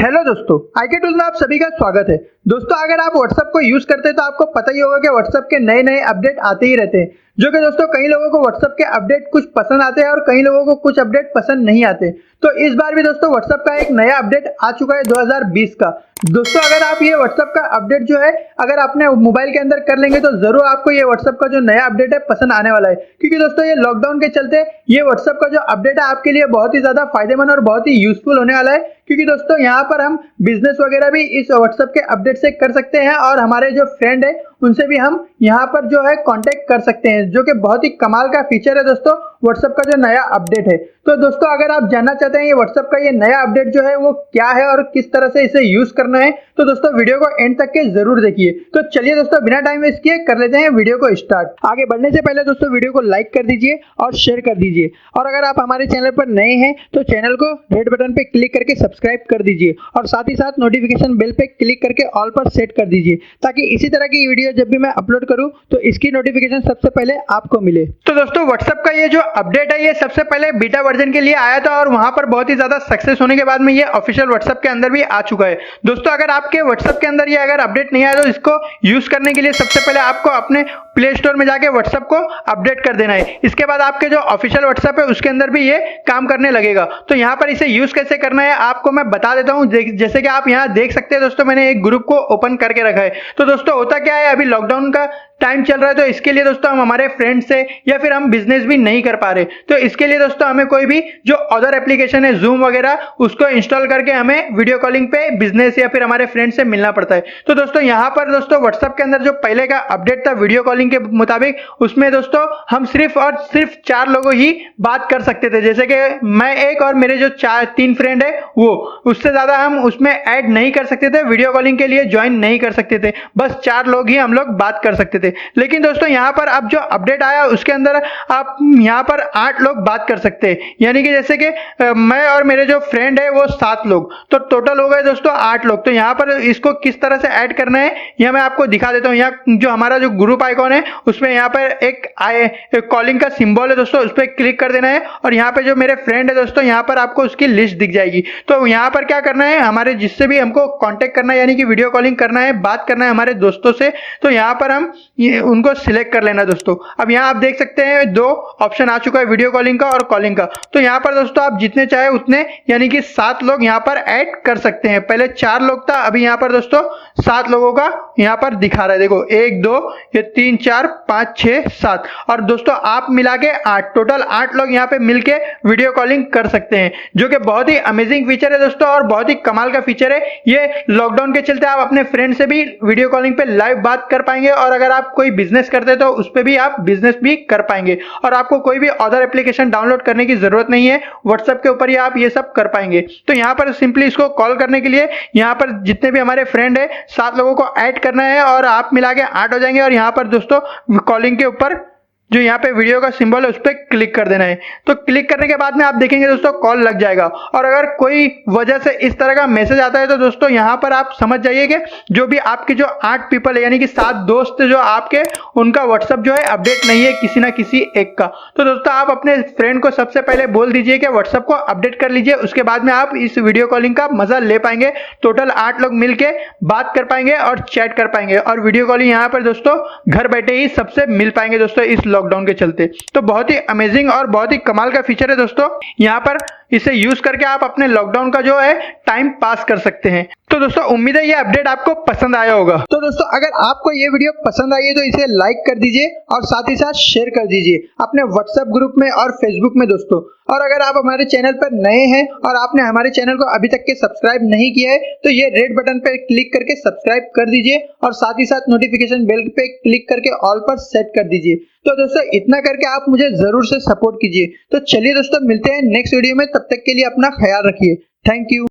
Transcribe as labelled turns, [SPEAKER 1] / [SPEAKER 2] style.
[SPEAKER 1] Hello दोस्तों, आईके tools में आप सभी का स्वागत है। दोस्तों, अगर आप WhatsApp को यूज करते हैं तो आपको पता ही होगा कि WhatsApp के नए नए अपडेट आते ही रहते हैं। जो कि दोस्तों कई लोगों को WhatsApp के अपडेट कुछ पसंद आते हैं और कई लोगों को कुछ अपडेट पसंद नहीं आते। तो इस बार भी दोस्तों WhatsApp का एक नया अपडेट आ चुका है 2020 का। दोस्तों, अगर आप ये WhatsApp का अपडेट जो है अगर अपने मोबाइल के अंदर कर लेंगे तो जरूर आपको ये WhatsApp का जो नया अपडेट है पसंद आने वाला है। क्योंकि दोस्तों ये लॉकडाउन के चलते ये WhatsApp का जो अपडेट है आपके लिए बहुत ही ज्यादा फायदेमंद और बहुत ही यूजफुल होने वाला है। क्योंकि दोस्तों यहाँ पर हम बिजनेस वगैरह भी इस WhatsApp के अपडेट से कर सकते हैं और हमारे जो फ्रेंड है उनसे भी हम यहाँ पर जो है कांटेक्ट कर सकते हैं, जो कि बहुत ही कमाल का फीचर है दोस्तों WhatsApp का जो नया अपडेट है। तो दोस्तों, अगर आप जानना चाहते हैं ये WhatsApp का ये नया अपडेट जो है वो क्या है और किस तरह से इसे यूज करना है, तो दोस्तों वीडियो को एंड तक के जरूर देखिए। तो चलिए दोस्तों, बिना टाइम वेस्ट किए कर लेते हैं वीडियो को स्टार्ट। आगे बढ़ने से पहले दोस्तों वीडियो को लाइक कर दीजिए और शेयर कर दीजिए, और अगर आप हमारे चैनल पर नए हैं तो चैनल को रेड बटन पे क्लिक करके सब्सक्राइब कर दीजिए और साथ ही साथ नोटिफिकेशन बेल पे क्लिक करके ऑल पर सेट कर दीजिए, ताकि इसी तरह की वीडियो जब भी मैं अपलोड करूं तो इसकी नोटिफिकेशन सबसे पहले आपको मिले। तो दोस्तों, WhatsApp का ये जो अपडेट है ये सबसे पहले बीटा वर्जन के लिए आया था और वहां पर बहुत ही ज्यादा सक्सेस होने के बाद में ये ऑफिशियल WhatsApp के अंदर भी आ चुका है। दोस्तों, अगर आपके WhatsApp के अंदर ये अगर अपडेट नहीं आया तो इसको यूज करने के लिए सबसे पहले आपको अपने प्ले स्टोर में जाके WhatsApp को अपडेट कर देना है। इसके बाद आपके जो ऑफिशियल WhatsApp है उसके अंदर भी ये काम करने लगेगा। तो यहाँ पर इसे यूज कैसे करना है आपको मैं बता देता हूँ। जैसे कि आप यहाँ देख सकते हैं दोस्तों, मैंने एक ग्रुप को ओपन करके रखा है। तो दोस्तों होता क्या है, अभी लॉकडाउन का टाइम चल रहा है तो इसके लिए दोस्तों हम हमारे फ्रेंड से या फिर हम बिजनेस भी नहीं कर पा रहे, तो इसके लिए दोस्तों हमें कोई भी जो अदर एप्लीकेशन है जूम वगैरह उसको इंस्टॉल करके हमें वीडियो कॉलिंग पे बिजनेस या फिर हमारे फ्रेंड से मिलना पड़ता है। तो दोस्तों यहाँ पर दोस्तों WhatsApp के अंदर जो पहले का अपडेट था वीडियो कॉलिंग के मुताबिक, उसमें दोस्तों हम सिर्फ और सिर्फ 4 लोगों ही बात कर सकते थे। जैसे कि मैं एक और मेरे जो 3 फ्रेंड है वो, उससे ज्यादा हम उसमें ऐड नहीं कर सकते थे, वीडियो कॉलिंग के लिए ज्वाइन नहीं कर सकते थे। बस 4 लोग ही हम लोग बात कर सकते थे। लेकिन दोस्तों यहाँ पर अब जो अपडेट आया उसके अंदर आप यहाँ पर 8 लोग बात कर सकते हैं। यानी कि जैसे कि मैं और मेरे जो फ्रेंड है वो 7 लोग, तो टोटल हो गए दोस्तों 8 लोग। तो यहाँ पर इसको किस तरह से ऐड करना है यह मैं आपको दिखा देता हूँ। यहाँ जो हमारा जो ग्रुप आइकॉन है उसमें यहाँ पर एक कॉलिंग का सिंबल है दोस्तों, उस पर क्लिक कर देना है और यहाँ पे जो मेरे फ्रेंड है दोस्तों यहाँ पर आपको उसकी लिस्ट दिख जाएगी। तो यहाँ पर क्या करना है, हमारे जिससे भी हमको कांटेक्ट करना है यानी कि वीडियो कॉलिंग करना है, बात करना है हमारे दोस्तों से, तो यहाँ पर हम उनको सिलेक्ट कर लेना दोस्तों। अब यहाँ आप देख सकते हैं 2 ऑप्शन आ चुका है, वीडियो कॉलिंग का और कॉलिंग का। तो यहाँ पर दोस्तों आप जितने चाहे उतने यानी कि 7 लोग यहाँ पर ऐड कर सकते हैं। पहले 4 लोग था, अभी यहाँ पर दोस्तों 7 लोगों का यहाँ पर दिखा रहा है। देखो 1 2 ये 3 4 5 6 7 और दोस्तों आप मिला के 8, टोटल 8 लोग यहाँ पे मिलके वीडियो कॉलिंग कर सकते हैं, जो कि बहुत ही अमेजिंग फीचर है दोस्तों और बहुत ही कमाल का फीचर है। ये लॉकडाउन के चलते आप अपने फ्रेंड से भी वीडियो कॉलिंग पे लाइव बात कर पाएंगे और अगर आप कोई बिजनेस करते हैं तो उस पे भी आप बिजनेस भी कर पाएंगे और आपको कोई भी अदर एप्लीकेशन डाउनलोड करने की जरूरत नहीं है। WhatsApp के ऊपर ही आप ये सब कर पाएंगे। तो यहाँ पर सिंपली इसको कॉल करने के लिए यहाँ पर जितने भी हमारे फ्रेंड है 7 लोगों को ऐड करना है और आप मिला के 8 हो जाएंगे और यहाँ पर दोस्तों कॉलिंग के ऊपर जो यहाँ पे वीडियो का सिंबल है उस पर क्लिक कर देना है। तो क्लिक करने के बाद में आप देखेंगे दोस्तों कॉल लग जाएगा और अगर कोई वजह से इस तरह का मैसेज आता है तो दोस्तों यहाँ पर आप समझ जाइए कि जो भी आपके जो 8 पीपल है यानी कि 7 दोस्त जो आपके, उनका WhatsApp जो है अपडेट नहीं है किसी ना किसी एक का। तो दोस्तों आप अपने फ्रेंड को सबसे पहले बोल दीजिए कि WhatsApp को अपडेट कर लीजिए, उसके बाद में आप इस वीडियो कॉलिंग का मजा ले पाएंगे। टोटल 8 लोग मिलके बात कर पाएंगे और चैट कर पाएंगे और वीडियो कॉलिंग यहाँ पर दोस्तों घर बैठे ही सबसे मिल पाएंगे दोस्तों इस लॉकडाउन के चलते। तो बहुत ही अमेजिंग और बहुत ही कमाल का फीचर है दोस्तों। यहाँ पर इसे यूज करके आप अपने लॉकडाउन का जो है टाइम पास कर सकते हैं। तो दोस्तों उम्मीद है ये अपडेट आपको पसंद आया होगा। तो दोस्तों अगर आपको ये वीडियो पसंद आई है तो इसे लाइक कर दीजिए और साथ ही साथ शेयर कर दीजिए अपने WhatsApp ग्रुप में और Facebook में दोस्तों। और अगर आप हमारे चैनल पर नए हैं और आपने हमारे चैनल को अभी तक के सब्सक्राइब नहीं किया है तो ये रेड बटन पर क्लिक करके सब्सक्राइब कर दीजिए और साथ ही साथ नोटिफिकेशन बेल पे क्लिक करके ऑल पर सेट कर दीजिए। तो दोस्तों इतना करके आप मुझे जरूर से सपोर्ट कीजिए। तो चलिए दोस्तों मिलते हैं नेक्स्ट वीडियो में, तब तक के लिए अपना ख्याल रखिए। Thank you.